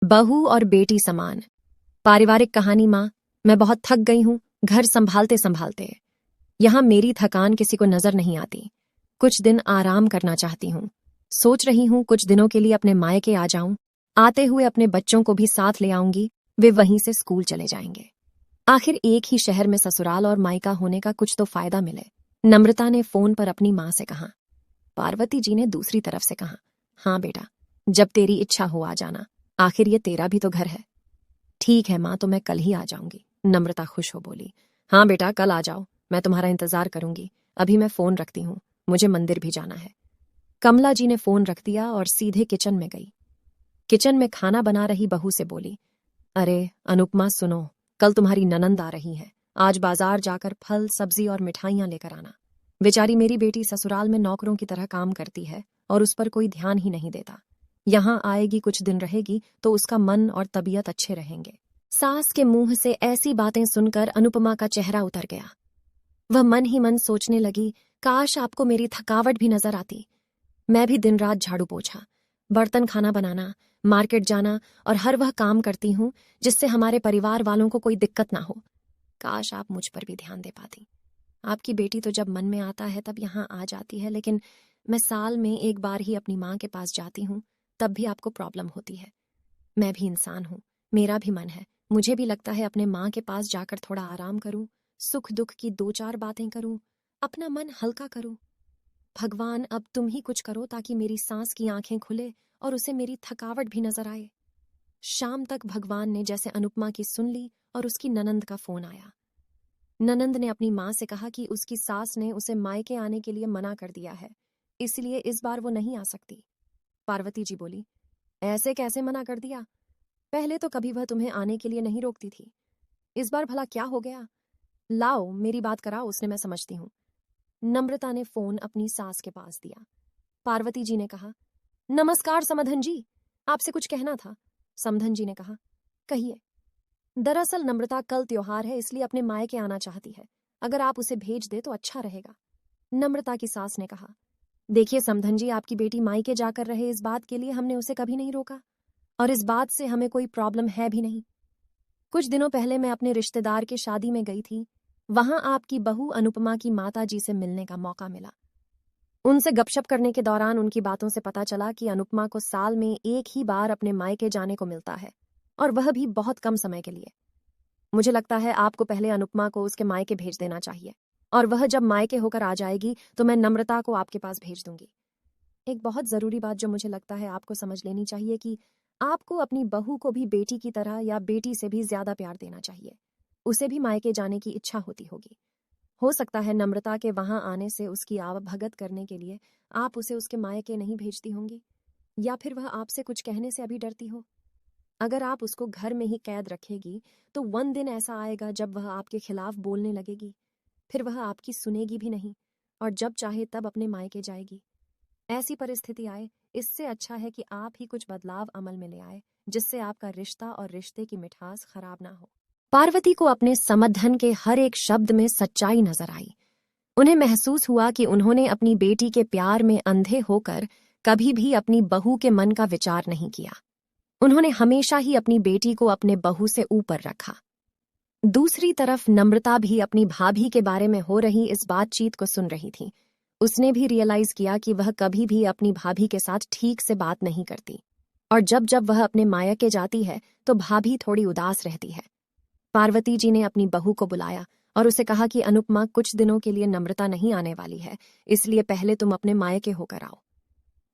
बहू और बेटी समान। पारिवारिक कहानी। माँ, मैं बहुत थक गई हूँ घर संभालते संभालते। यहाँ मेरी थकान किसी को नजर नहीं आती। कुछ दिन आराम करना चाहती हूँ। सोच रही हूँ कुछ दिनों के लिए अपने मायके आ जाऊं। आते हुए अपने बच्चों को भी साथ ले आऊंगी। वे वहीं से स्कूल चले जाएंगे। आखिर एक ही शहर में ससुराल और मायका होने का कुछ तो फायदा मिले। नम्रता ने फोन पर अपनी माँ से कहा। पार्वती जी ने दूसरी तरफ से कहा, हाँ बेटा, जब तेरी इच्छा हो आ जाना। आखिर ये तेरा भी तो घर है। ठीक है माँ, तो मैं कल ही आ जाऊंगी। नम्रता खुश हो बोली। हाँ बेटा, कल आ जाओ, मैं तुम्हारा इंतजार करूंगी। अभी मैं फोन रखती हूँ, मुझे मंदिर भी जाना है। कमला जी ने फोन रख दिया और सीधे किचन में गई। किचन में खाना बना रही बहू से बोली, अरे अनुपमा सुनो, कल तुम्हारी ननंद आ रही है। आज बाजार जाकर फल सब्जी और मिठाइयां लेकर आना। बेचारी मेरी बेटी ससुराल में नौकरों की तरह काम करती है और उस पर कोई ध्यान ही नहीं देता। यहाँ आएगी, कुछ दिन रहेगी तो उसका मन और तबीयत अच्छे रहेंगे। सास के मुंह से ऐसी बातें सुनकर अनुपमा का चेहरा उतर गया। वह मन ही मन सोचने लगी, काश आपको मेरी थकावट भी नजर आती। मैं भी दिन रात झाड़ू पोछा, बर्तन खाना बनाना, मार्केट जाना और हर वह काम करती हूँ जिससे हमारे परिवार वालों को कोई दिक्कत ना हो। काश आप मुझ पर भी ध्यान दे पाती। आपकी बेटी तो जब मन में आता है तब यहाँ आ जाती है, लेकिन मैं साल में एक बार ही अपनी माँ के पास जाती हूँ, तब भी आपको प्रॉब्लम होती है। मैं भी इंसान हूँ, मेरा भी मन है। मुझे भी लगता है अपने माँ के पास जाकर थोड़ा आराम करूं, सुख दुख की दो चार बातें करूं, अपना मन हल्का करूं। भगवान, अब तुम ही कुछ करो ताकि मेरी सांस की आंखें खुले और उसे मेरी थकावट भी नजर आए। शाम तक भगवान ने जैसे अनुपमा की सुन ली और उसकी ननंद का फोन आया। ननंद ने अपनी माँ से कहा कि उसकी सास ने उसे मायके आने के लिए मना कर दिया है, इसलिए इस बार वो नहीं आ सकती। पार्वती जी बोली, ऐसे कैसे मना कर दिया? पहले तो कभी वह तुम्हें आने के लिए नहीं रोकती थी, इस बार भला क्या हो गया? लाओ मेरी बात कराओ उसने, मैं समझती हूँ। नम्रता ने फोन अपनी सास के पास दिया। पार्वती जी ने कहा, नमस्कार समधन जी, आपसे कुछ कहना था। समधन जी ने कहा, कहिए। दरअसल नम्रता कल त्योहार है, इसलिए अपने मायके आना चाहती है। अगर आप उसे भेज दे तो अच्छा रहेगा। नम्रता की सास ने कहा, देखिए समधन जी, आपकी बेटी मायके जाकर रहे इस बात के लिए हमने उसे कभी नहीं रोका और इस बात से हमें कोई प्रॉब्लम है भी नहीं। कुछ दिनों पहले मैं अपने रिश्तेदार की शादी में गई थी। वहां आपकी बहू अनुपमा की माता जी से मिलने का मौका मिला। उनसे गपशप करने के दौरान उनकी बातों से पता चला कि अनुपमा को साल में एक ही बार अपने मायके जाने को मिलता है, और वह भी बहुत कम समय के लिए। मुझे लगता है आपको पहले अनुपमा को उसके मायके भेज देना चाहिए, और वह जब मायके होकर आ जाएगी तो मैं नम्रता को आपके पास भेज दूंगी। एक बहुत जरूरी बात जो मुझे लगता है आपको समझ लेनी चाहिए कि आपको अपनी बहू को भी बेटी की तरह या बेटी से भी ज्यादा प्यार देना चाहिए। उसे भी मायके जाने की इच्छा होती होगी। हो सकता है नम्रता के वहां आने से उसकी आवभगत करने के लिए आप उसे उसके मायके नहीं भेजती होंगी, या फिर वह आपसे कुछ कहने से अभी डरती हो। अगर आप उसको घर में ही कैद रखेगी तो वन दिन ऐसा आएगा जब वह आपके खिलाफ बोलने लगेगी। फिर वह आपकी सुनेगी भी नहीं और जब चाहे तब अपने मायके जाएगी। ऐसी परिस्थिति आए, इससे अच्छा है कि आप ही कुछ बदलाव अमल में ले आए, जिससे आपका रिश्ता और रिश्ते की मिठास खराब ना हो। पार्वती को अपने समधन के हर एक शब्द में सच्चाई नजर आई। उन्हें महसूस हुआ कि उन्होंने अपनी बेटी के प्यार में अंधे होकर कभी भी अपनी बहू के मन का विचार नहीं किया। उन्होंने हमेशा ही अपनी बेटी को अपने बहू से ऊपर रखा। दूसरी तरफ नम्रता भी अपनी भाभी के बारे में हो रही इस बातचीत को सुन रही थी। उसने भी रियलाइज किया कि वह कभी भी अपनी भाभी के साथ ठीक से बात नहीं करती, और जब जब वह अपने मायके जाती है तो भाभी थोड़ी उदास रहती है। पार्वती जी ने अपनी बहू को बुलाया और उसे कहा कि अनुपमा, कुछ दिनों के लिए नम्रता नहीं आने वाली है, इसलिए पहले तुम अपने मायके होकर आओ।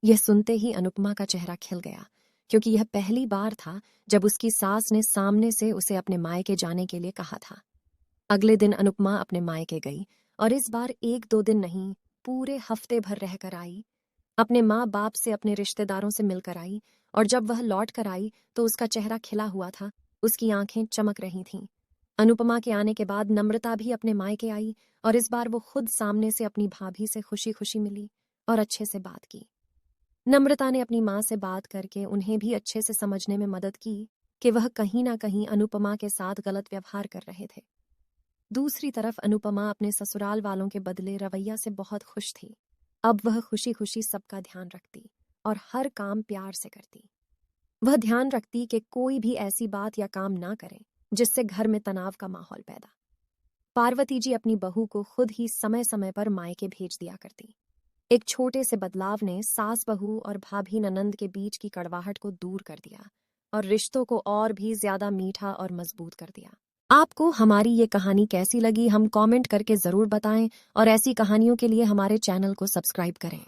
यह सुनते ही अनुपमा का चेहरा खिल गया, क्योंकि यह पहली बार था जब उसकी सास ने सामने से उसे अपने मायके जाने के लिए कहा था। अगले दिन अनुपमा अपने मायके गई, और इस बार एक दो दिन नहीं, पूरे हफ्ते भर रहकर आई। अपने माँ बाप से, अपने रिश्तेदारों से मिलकर आई, और जब वह लौट कर आई तो उसका चेहरा खिला हुआ था, उसकी आंखें चमक रही थीं। अनुपमा के आने के बाद नम्रता भी अपने मायके आई, और इस बार वो खुद सामने से अपनी भाभी से खुशी खुशी मिली और अच्छे से बात की। नम्रता ने अपनी माँ से बात करके उन्हें भी अच्छे से समझने में मदद की कि वह कहीं ना कहीं अनुपमा के साथ गलत व्यवहार कर रहे थे। दूसरी तरफ अनुपमा अपने ससुराल वालों के बदले रवैया से बहुत खुश थी। अब वह खुशी खुशी सबका ध्यान रखती और हर काम प्यार से करती। वह ध्यान रखती कि कोई भी ऐसी बात या काम ना करे जिससे घर में तनाव का माहौल पैदा। पार्वती जी अपनी बहू को खुद ही समय समय पर मायके भेज दिया करती। एक छोटे से बदलाव ने सास बहू और भाभी ननंद के बीच की कड़वाहट को दूर कर दिया और रिश्तों को और भी ज्यादा मीठा और मजबूत कर दिया। आपको हमारी ये कहानी कैसी लगी हम कमेंट करके जरूर बताएं और ऐसी कहानियों के लिए हमारे चैनल को सब्सक्राइब करें।